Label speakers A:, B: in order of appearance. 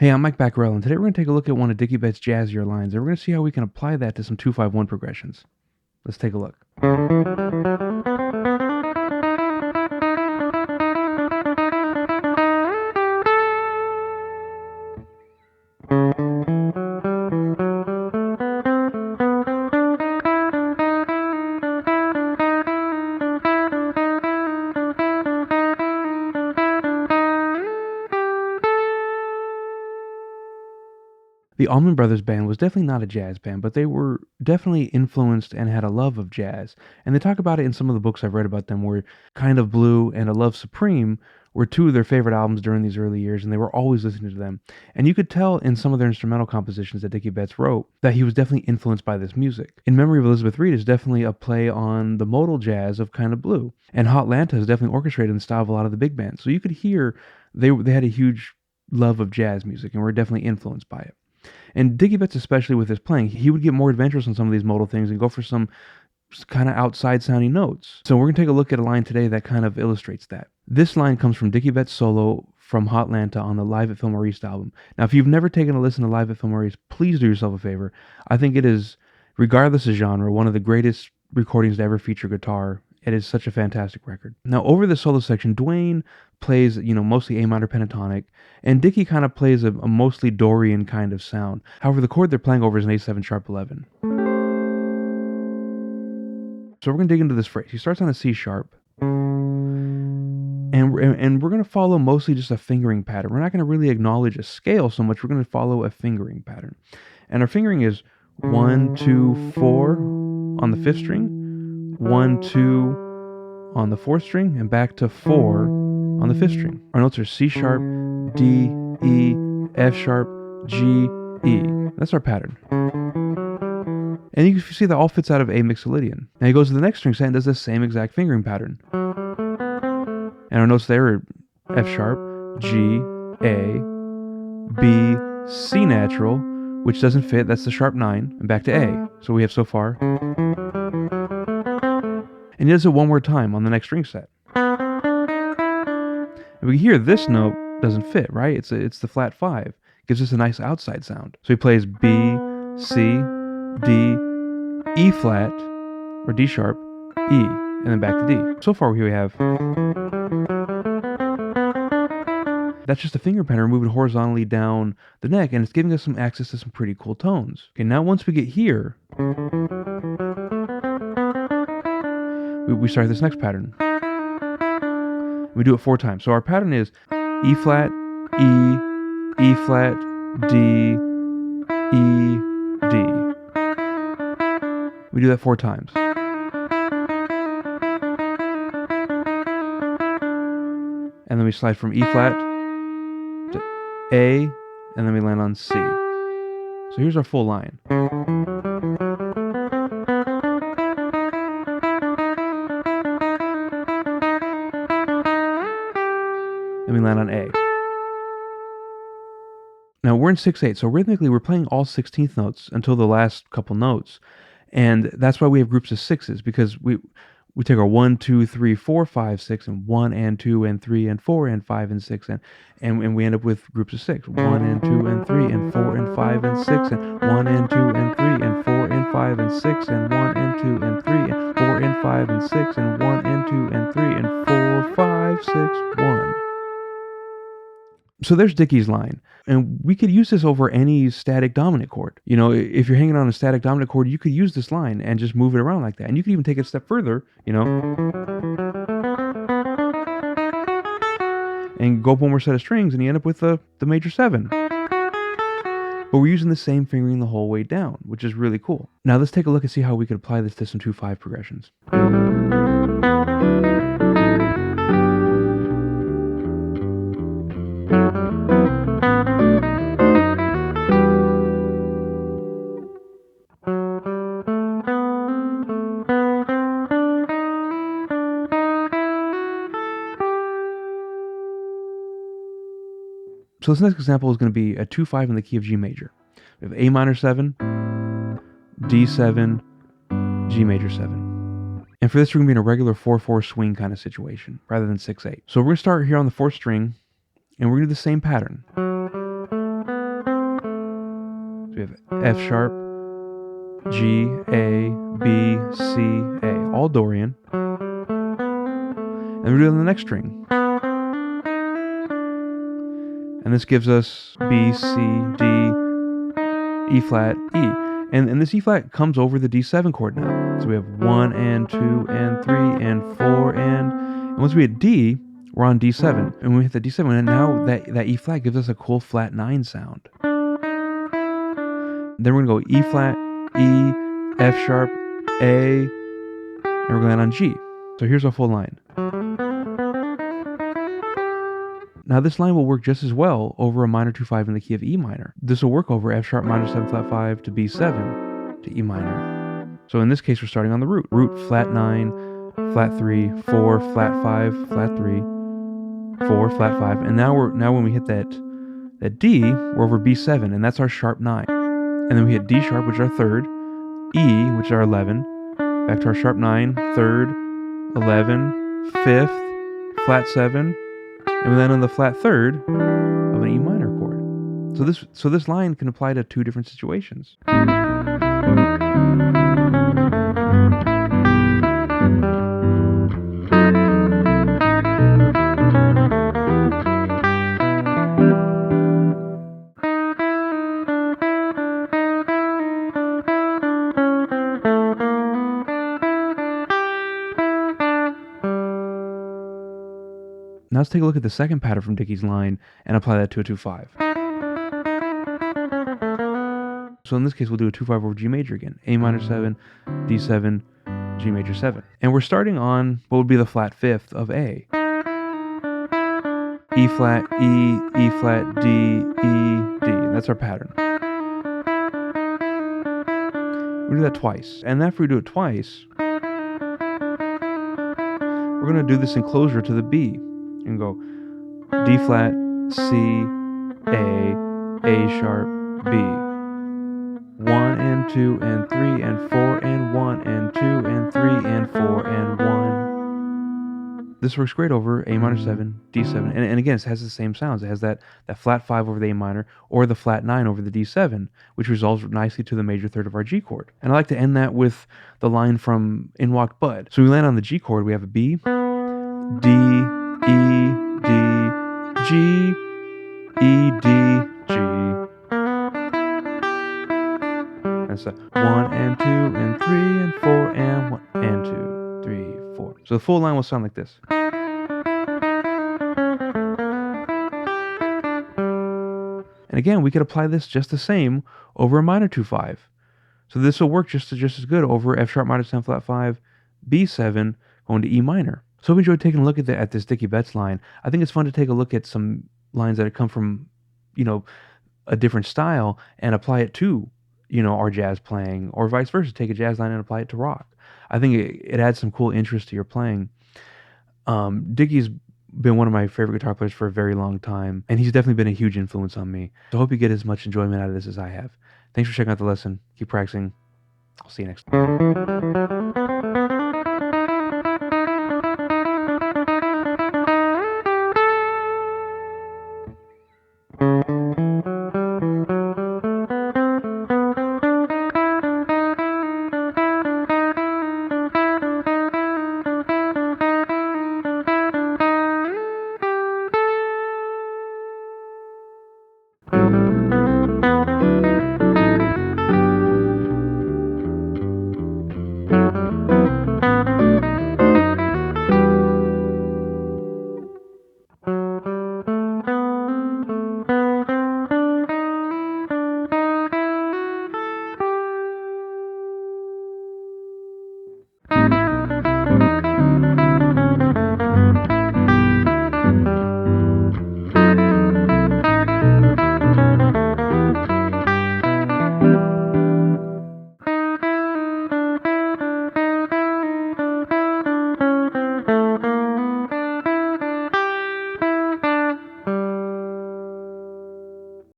A: Hey, I'm Mike Baccarell, and today we're going to take a look at one of Dickey Betts' jazzier lines, and we're going to see how we can apply that to some 2-5-1 progressions. Let's take a look. The Allman Brothers band was definitely not a jazz band, but they were definitely influenced and had a love of jazz. And they talk about it in some of the books I've read about them, where Kind of Blue and A Love Supreme were two of their favorite albums during these early years, and they were always listening to them. And you could tell in some of their instrumental compositions that Dickey Betts wrote that he was definitely influenced by this music. In Memory of Elizabeth Reed is definitely a play on the modal jazz of Kind of Blue. And Hot Lanta is definitely orchestrated in the style of a lot of the big bands. So you could hear they had a huge love of jazz music and were definitely influenced by it. And Dickey Betts, especially with his playing, he would get more adventurous on some of these modal things and go for some kind of outside sounding notes. So we're going to take a look at a line today that kind of illustrates that. This line comes from Dickey Betts' solo from Hot Lanta on the Live at Fillmore East album. Now, if you've never taken a listen to Live at Fillmore East, please do yourself a favor. I think it is, regardless of genre, one of the greatest recordings to ever feature guitar. It is such a fantastic record. Now, over the solo section, Dwayne plays, mostly A minor pentatonic, and Dickey kind of plays a mostly Dorian kind of sound. However, the chord they're playing over is an A7 sharp 11. So we're going to dig into this phrase. He starts on a C sharp, and we're going to follow mostly just a fingering pattern. We're not going to really acknowledge a scale so much. We're going to follow a fingering pattern. And our fingering is 1, 2, 4 on the 5th string, 1, 2 on the 4th string, and back to 4 on the 5th string. Our notes are C sharp, D, E, F sharp, G, E. That's our pattern. And you can see that all fits out of A Mixolydian. Now he goes to the next string set and does the same exact fingering pattern. And our notes there are F sharp, G, A, B, C natural, which doesn't fit, that's the sharp 9, and back to A. So we have so far. And he does it one more time on the next string set. And we hear this note doesn't fit, right? It's the flat 5. It gives us a nice outside sound. So he plays B, C, D, E flat, or D sharp, E, and then back to D. So far here we have. That's just a finger pattern moving horizontally down the neck, and it's giving us some access to some pretty cool tones. Okay, now once we get here, we start this next pattern. We do it 4 times. So our pattern is E flat, E, E flat, D, E, D. We do that 4 times. And then we slide from E flat to A, and then we land on C. So here's our full line. And we land on A. Now we're in 6/8, so rhythmically we're playing all 16th notes until the last couple notes. And that's why we have groups of 6s, because we take our 1, 2, 3, 4, 5, 6, and 1 and 2 and 3 and 4 and 5 and 6, and we end up with groups of 6. 1 and 2 and 3 and 4 and 5 and 6, and 1 and 2 and 3 and 4 and 5 and 6, and 1 and 2 and 3 and 4 and 5 and 6, and 1 and 2 and 3 and 4, 5, 6, 1. So there's Dickey's line, and we could use this over any static dominant chord. If you're hanging on a static dominant chord, you could use this line and just move it around like that. And you could even take it a step further, and go up one more set of strings, and you end up with the major 7. But we're using the same fingering the whole way down, which is really cool. Now let's take a look and see how we could apply this to some 2/5 progressions. So this next example is going to be a 2/5 in the key of G major. We have A minor 7, D7, G major 7. And for this, we're going to be in a regular 4/4 swing kind of situation rather than 6/8. So we're going to start here on the 4th string, and we're going to do the same pattern. So we have F sharp, G, A, B, C, A, all Dorian. And we do it on the next string. And this gives us B, C, D, E flat, E. And this E flat comes over the D7 chord now. So we have 1 and 2 and 3 and 4 and once we hit D, we're on D7. And when we hit the D7, and now that E flat gives us a cool flat 9 sound. Then we're going to go E flat, E, F sharp, A, and we're going to land on G. So here's our full line. Now this line will work just as well over a minor 2-5 in the key of E minor. This will work over F sharp minor 7 flat 5 to B7 to E minor. So in this case we're starting on the root. Root flat 9, flat 3, 4, flat 5, flat 3, 4, flat 5. And now when we hit that D, we're over B7, and that's our sharp 9. And then we hit D sharp, which is our third, E, which is our 11, back to our sharp 9, third, 11, fifth, flat 7, and we land on the flat third of an E minor chord. So this line can apply to two different situations. Now let's take a look at the second pattern from Dickey's line and apply that to a 2-5. So in this case, we'll do a 2-5 over G major again. A minor 7, D7, G major 7. And we're starting on what would be the flat fifth of A. E flat, E, E flat, D, E, D. That's our pattern. We do that twice. And after we do it twice, we're going to do this in closure to the B. And go D flat, C, A sharp, B. 1 and 2 and 3 and 4 and 1 and 2 and 3 and 4 and 1. This works great over A minor 7, D7. And again, it has the same sounds. It has that flat 5 over the A minor or the flat 9 over the D7, which resolves nicely to the major third of our G chord. And I like to end that with the line from In Walked Bud. So we land on the G chord. We have a B, D, E, D, G, E, D, G. That's 1 and 2 and 3 and 4 and 1 and 2, 3, 4. So the full line will sound like this. And again, we could apply this just the same over a minor 2-5. So this will work just as good over F sharp minor 7 flat 5, B7 going to E minor. So I enjoyed taking a look at this Dickey Betts line. I think it's fun to take a look at some lines that come from, a different style and apply it to, our jazz playing, or vice versa. Take a jazz line and apply it to rock. I think it adds some cool interest to your playing. Dickey's been one of my favorite guitar players for a very long time, and he's definitely been a huge influence on me. So I hope you get as much enjoyment out of this as I have. Thanks for checking out the lesson. Keep practicing. I'll see you next time.